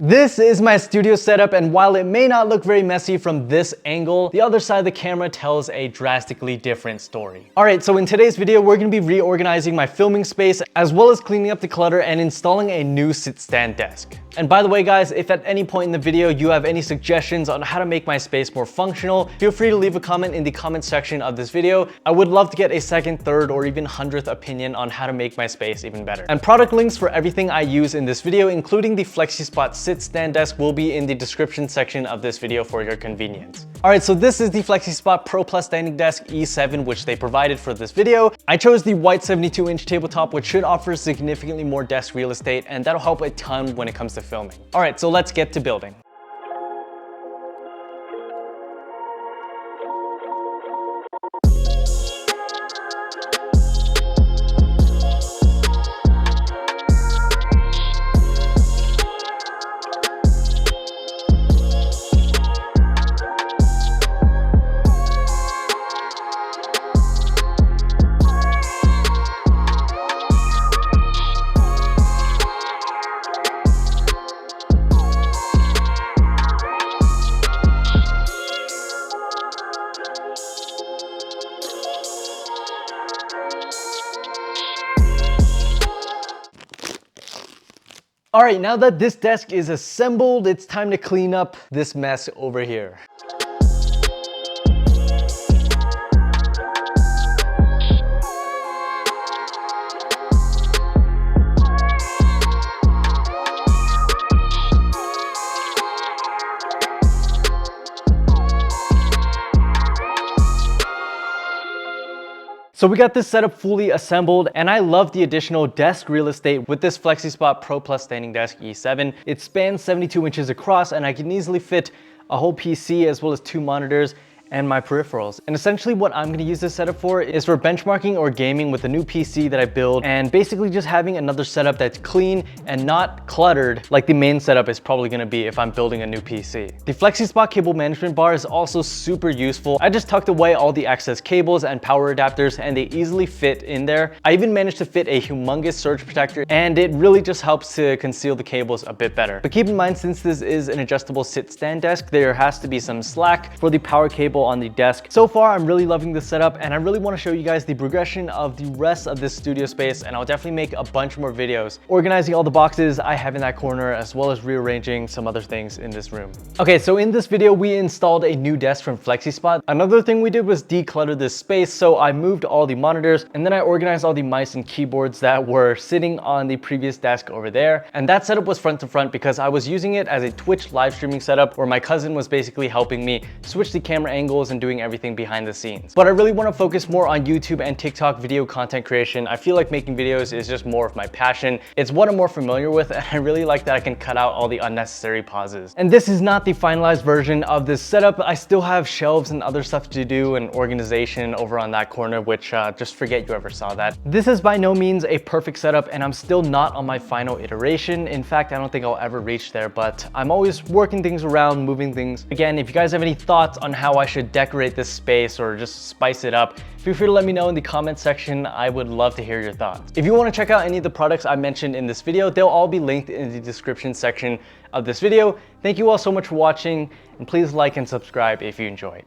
This is my studio setup, and while it may not look very messy from this angle, the other side of the camera tells a drastically different story. Alright, so in today's video, we're going to be reorganizing my filming space, as well as cleaning up the clutter and installing a new sit-stand desk. And by the way guys, if at any point in the video you have any suggestions on how to make my space more functional, feel free to leave a comment in the comment section of this video. I would love to get a second, third, or even 100th opinion on how to make my space even better. And product links for everything I use in this video, including the FlexiSpot sit-stand desk, will be in the description section of this video for your convenience. Alright, so this is the FlexiSpot Pro Plus Standing Desk E7, which they provided for this video. I chose the white 72-inch tabletop, which should offer significantly more desk real estate, and that'll help a ton when it comes to filming. Alright, so let's get to building. Alright, now that this desk is assembled, it's time to clean up this mess over here. So we got this setup fully assembled, and I love the additional desk real estate with this FlexiSpot Pro Plus Standing Desk E7. It spans 72 inches across, and I can easily fit a whole PC as well as 2 monitors and my peripherals. And essentially what I'm gonna use this setup for is for benchmarking or gaming with a new PC that I build, and basically just having another setup that's clean and not cluttered like the main setup is probably gonna be if I'm building a new PC. The FlexiSpot cable management bar is also super useful. I just tucked away all the excess cables and power adapters, and they easily fit in there. I even managed to fit a humongous surge protector, and it really just helps to conceal the cables a bit better. But keep in mind, since this is an adjustable sit-stand desk, there has to be some slack for the power cable on the desk. So far, I'm really loving this setup, and I really want to show you guys the progression of the rest of this studio space, and I'll definitely make a bunch more videos organizing all the boxes I have in that corner, as well as rearranging some other things in this room. Okay, so in this video, we installed a new desk from FlexiSpot. Another thing we did was declutter this space, so I moved all the monitors, and then I organized all the mice and keyboards that were sitting on the previous desk over there. And that setup was front to front because I was using it as a Twitch live streaming setup where my cousin was basically helping me switch the camera angles and doing everything behind the scenes. But I really want to focus more on YouTube and TikTok video content creation. I feel like making videos is just more of my passion. It's what I'm more familiar with, and I really like that I can cut out all the unnecessary pauses. And this is not the finalized version of this setup. I still have shelves and other stuff to do and organization over on that corner, which just forget you ever saw that. This is by no means a perfect setup, and I'm still not on my final iteration. In fact, I don't think I'll ever reach there, but I'm always working things around, moving things. Again, if you guys have any thoughts on how I should decorate this space or just spice it up, feel free to let me know in the comment section. I would love to hear your thoughts. If you want to check out any of the products I mentioned in this video, they'll all be linked in the description section of this video. Thank you all so much for watching, and please like and subscribe if you enjoyed.